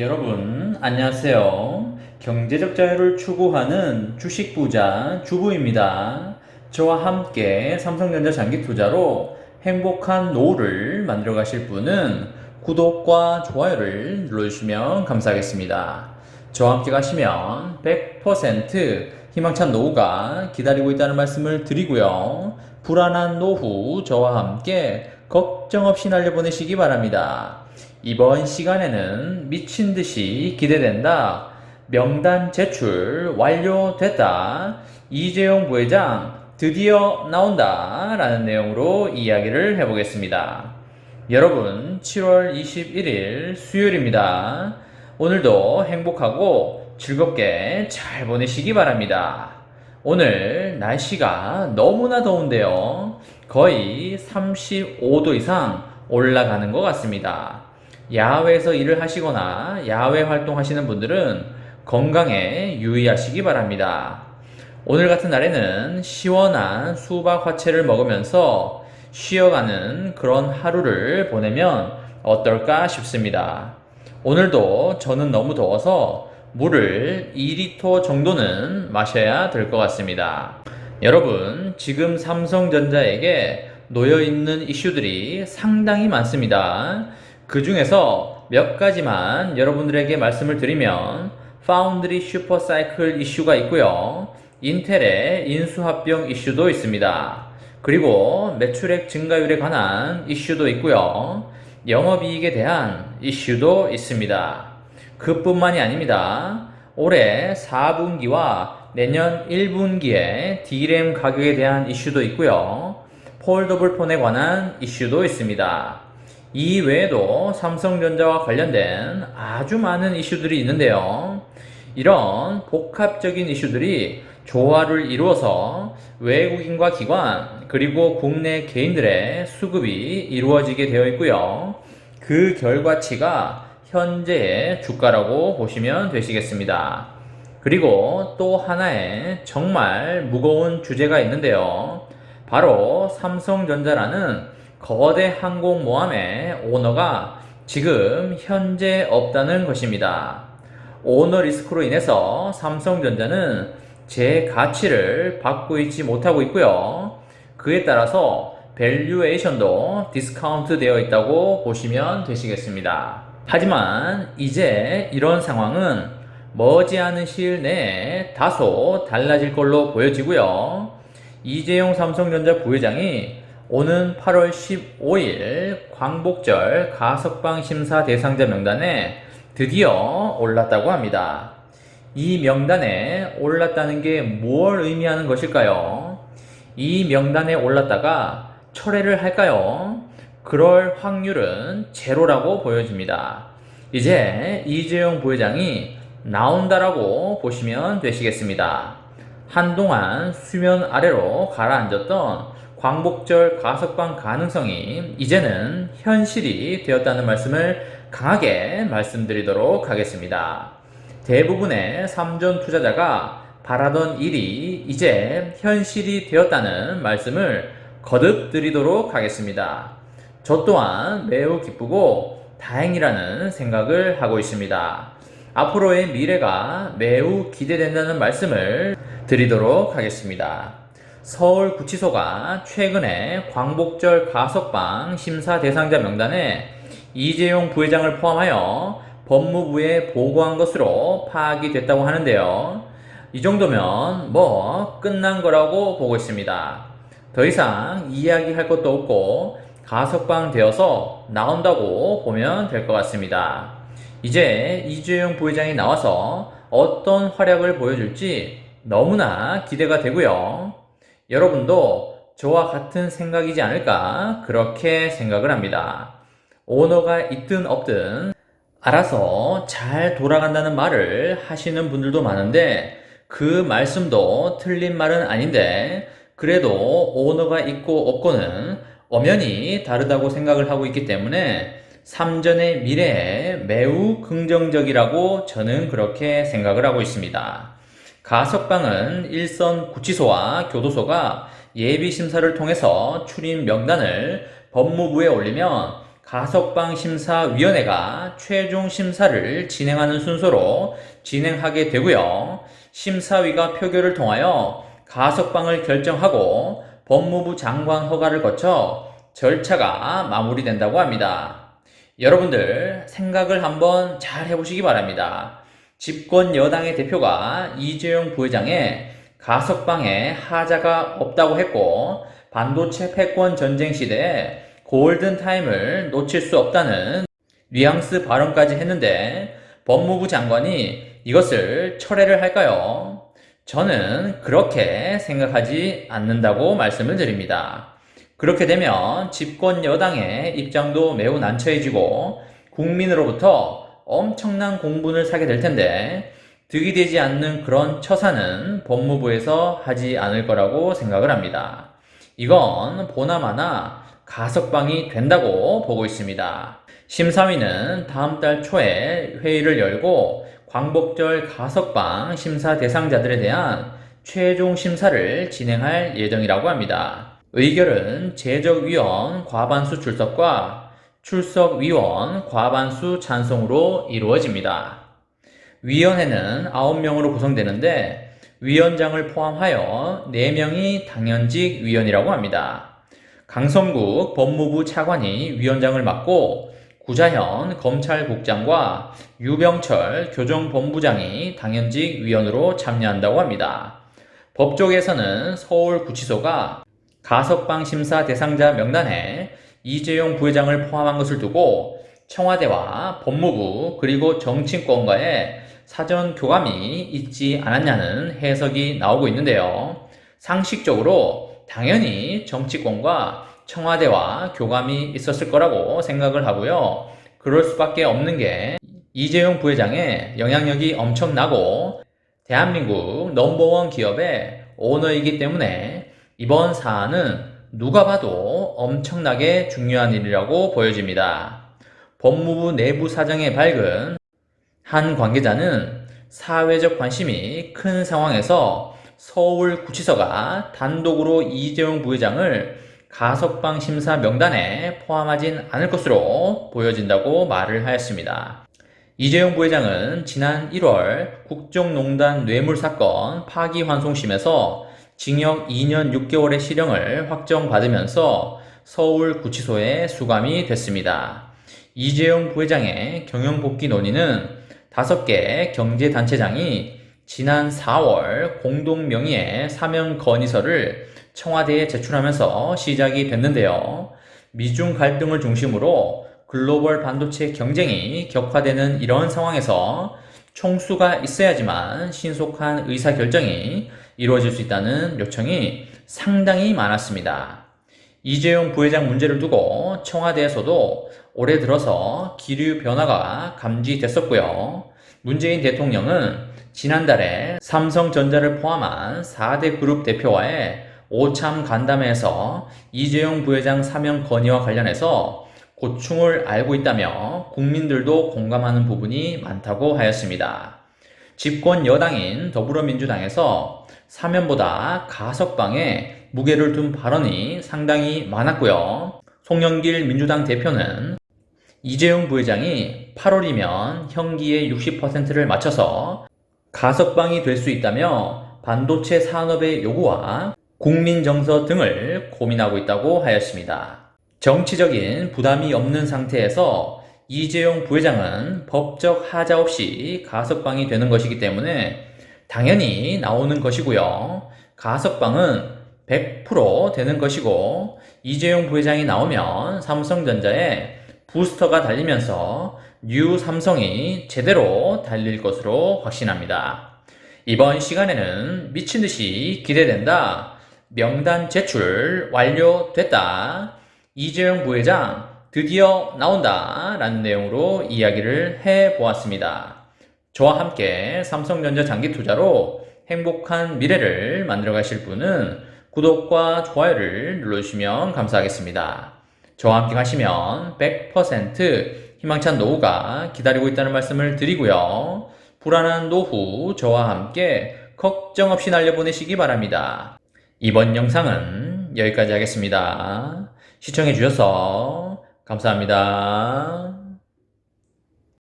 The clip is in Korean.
여러분 안녕하세요. 경제적 자유를 추구하는 주식부자 주부입니다. 저와 함께 삼성전자 장기투자로 행복한 노후를 만들어 가실 분은 구독과 좋아요를 눌러주시면 감사하겠습니다. 저와 함께 가시면 100% 희망찬 노후가 기다리고 있다는 말씀을 드리고요. 불안한 노후 저와 함께 걱정 없이 날려보내시기 바랍니다. 이번 시간에는 미친듯이 기대된다. 명단 제출 완료됐다. 이재용 부회장 드디어 나온다. 라는 내용으로 이야기를 해보겠습니다. 여러분 7월 21일 수요일입니다. 오늘도 행복하고 즐겁게 잘 보내시기 바랍니다. 오늘 날씨가 너무나 더운데요. 거의 35도 이상 올라가는 것 같습니다. 야외에서 일을 하시거나 야외 활동하시는 분들은 건강에 유의하시기 바랍니다. 오늘 같은 날에는 시원한 수박 화채를 먹으면서 쉬어가는 그런 하루를 보내면 어떨까 싶습니다. 오늘도 저는 너무 더워서 물을 2리터 정도는 마셔야 될 것 같습니다. 여러분, 지금 삼성전자에게 놓여있는 이슈들이 상당히 많습니다. 그 중에서 몇 가지만 여러분들에게 말씀을 드리면 파운드리 슈퍼사이클 이슈가 있고요. 인텔의 인수합병 이슈도 있습니다. 그리고 매출액 증가율에 관한 이슈도 있고요. 영업이익에 대한 이슈도 있습니다. 그뿐만이 아닙니다. 올해 4분기와 내년 1분기에 D램 가격에 대한 이슈도 있고요. 폴더블 폰에 관한 이슈도 있습니다. 이 외에도 삼성전자와 관련된 아주 많은 이슈들이 있는데요. 이런 복합적인 이슈들이 조화를 이루어서 외국인과 기관 그리고 국내 개인들의 수급이 이루어지게 되어 있고요. 그 결과치가 현재의 주가라고 보시면 되시겠습니다. 그리고 또 하나의 정말 무거운 주제가 있는데요. 바로 삼성전자라는 거대 항공모함의 오너가 지금 현재 없다는 것입니다. 오너 리스크로 인해서 삼성전자는 제 가치를 받고 있지 못하고 있고요. 그에 따라서 밸류에이션도 디스카운트 되어 있다고 보시면 되시겠습니다. 하지만 이제 이런 상황은 머지않은 시일 내에 다소 달라질 걸로 보여지고요. 이재용 삼성전자 부회장이 오는 8월 15일 광복절 가석방 심사 대상자 명단에 드디어 올랐다고 합니다. 이 명단에 올랐다는 게 뭘 의미하는 것일까요? 이 명단에 올랐다가 철회를 할까요? 그럴 확률은 제로라고 보여집니다. 이제 이재용 부회장이 나온다라고 보시면 되시겠습니다. 한동안 수면 아래로 가라앉았던 광복절 가석방 가능성이 이제는 현실이 되었다는 말씀을 강하게 말씀드리도록 하겠습니다. 대부분의 삼전 투자자가 바라던 일이 이제 현실이 되었다는 말씀을 거듭 드리도록 하겠습니다. 저 또한 매우 기쁘고 다행이라는 생각을 하고 있습니다. 앞으로의 미래가 매우 기대된다는 말씀을 드리도록 하겠습니다. 서울구치소가 최근에 광복절 가석방 심사 대상자 명단에 이재용 부회장을 포함하여 법무부에 보고한 것으로 파악이 됐다고 하는데요. 이 정도면 끝난 거라고 보고 있습니다. 더 이상 이야기할 것도 없고 가석방 되어서 나온다고 보면 될 것 같습니다. 이제 이재용 부회장이 나와서 어떤 활약을 보여줄지 너무나 기대가 되고요. 여러분도 저와 같은 생각이지 않을까 그렇게 생각을 합니다. 오너가 있든 없든 알아서 잘 돌아간다는 말을 하시는 분들도 많은데 그 말씀도 틀린 말은 아닌데 그래도 오너가 있고 없고는 엄연히 다르다고 생각을 하고 있기 때문에 삼전의 미래에 매우 긍정적이라고 저는 그렇게 생각을 하고 있습니다. 가석방은 일선 구치소와 교도소가 예비심사를 통해서 출입 명단을 법무부에 올리면 가석방 심사위원회가 최종 심사를 진행하는 순서로 진행하게 되고요. 심사위가 표결을 통하여 가석방을 결정하고 법무부 장관 허가를 거쳐 절차가 마무리된다고 합니다. 여러분들 생각을 한번 잘 해보시기 바랍니다. 집권 여당의 대표가 이재용 부회장의 가석방에 하자가 없다고 했고 반도체 패권 전쟁 시대에 골든타임을 놓칠 수 없다는 뉘앙스 발언까지 했는데 법무부 장관이 이것을 철회를 할까요? 저는 그렇게 생각하지 않는다고 말씀을 드립니다. 그렇게 되면 집권 여당의 입장도 매우 난처해지고 국민으로부터 엄청난 공분을 사게 될 텐데 득이 되지 않는 그런 처사는 법무부에서 하지 않을 거라고 생각을 합니다. 이건 보나마나 가석방이 된다고 보고 있습니다. 심사위는 다음 달 초에 회의를 열고 광복절 가석방 심사 대상자들에 대한 최종 심사를 진행할 예정이라고 합니다. 의결은 재적위원 과반수 출석과 출석위원 과반수 찬성으로 이루어집니다. 위원회는 9명으로 구성되는데 위원장을 포함하여 4명이 당연직 위원이라고 합니다. 강성국 법무부 차관이 위원장을 맡고 구자현 검찰국장과 유병철 교정본부장이 당연직 위원으로 참여한다고 합니다. 법조계에서는 서울구치소가 가석방 심사 대상자 명단에 이재용 부회장을 포함한 것을 두고 청와대와 법무부 그리고 정치권과의 사전 교감이 있지 않았냐는 해석이 나오고 있는데요. 상식적으로 당연히 정치권과 청와대와 교감이 있었을 거라고 생각을 하고요. 그럴 수밖에 없는 게 이재용 부회장의 영향력이 엄청나고 대한민국 넘버원 기업의 오너이기 때문에 이번 사안은 누가 봐도 엄청나게 중요한 일이라고 보여집니다. 법무부 내부 사정에 밝은 한 관계자는 사회적 관심이 큰 상황에서 서울구치소가 단독으로 이재용 부회장을 가석방 심사 명단에 포함하진 않을 것으로 보여진다고 말을 하였습니다. 이재용 부회장은 지난 1월 국정농단 뇌물사건 파기환송심에서 징역 2년 6개월의 실형을 확정받으면서 서울구치소에 수감이 됐습니다. 이재용 부회장의 경영복귀 논의는 5개 경제단체장이 지난 4월 공동 명의의 사면 건의서를 청와대에 제출하면서 시작이 됐는데요. 미중 갈등을 중심으로 글로벌 반도체 경쟁이 격화되는 이런 상황에서 총수가 있어야지만 신속한 의사결정이 이루어질 수 있다는 요청이 상당히 많았습니다. 이재용 부회장 문제를 두고 청와대에서도 올해 들어서 기류 변화가 감지됐었고요. 문재인 대통령은 지난달에 삼성전자를 포함한 4대 그룹 대표와의 오참 간담회에서 이재용 부회장 사면 건의와 관련해서 고충을 알고 있다며 국민들도 공감하는 부분이 많다고 하였습니다. 집권 여당인 더불어민주당에서 사면보다 가석방에 무게를 둔 발언이 상당히 많았고요. 송영길 민주당 대표는 이재용 부회장이 8월이면 형기의 60%를 맞춰서 가석방이 될 수 있다며 반도체 산업의 요구와 국민 정서 등을 고민하고 있다고 하였습니다. 정치적인 부담이 없는 상태에서 이재용 부회장은 법적 하자 없이 가석방이 되는 것이기 때문에 당연히 나오는 것이고요. 가석방은 100% 되는 것이고 이재용 부회장이 나오면 삼성전자에 부스터가 달리면서 뉴 삼성이 제대로 달릴 것으로 확신합니다. 이번 시간에는 미친듯이 기대된다. 명단 제출 완료됐다. 이재용 부회장 드디어 나온다 라는 내용으로 이야기를 해보았습니다. 저와 함께 삼성전자 장기 투자로 행복한 미래를 만들어 가실 분은 구독과 좋아요를 눌러주시면 감사하겠습니다. 저와 함께 가시면 100% 희망찬 노후가 기다리고 있다는 말씀을 드리고요. 불안한 노후 저와 함께 걱정 없이 날려보내시기 바랍니다. 이번 영상은 여기까지 하겠습니다. 시청해주셔서 감사합니다.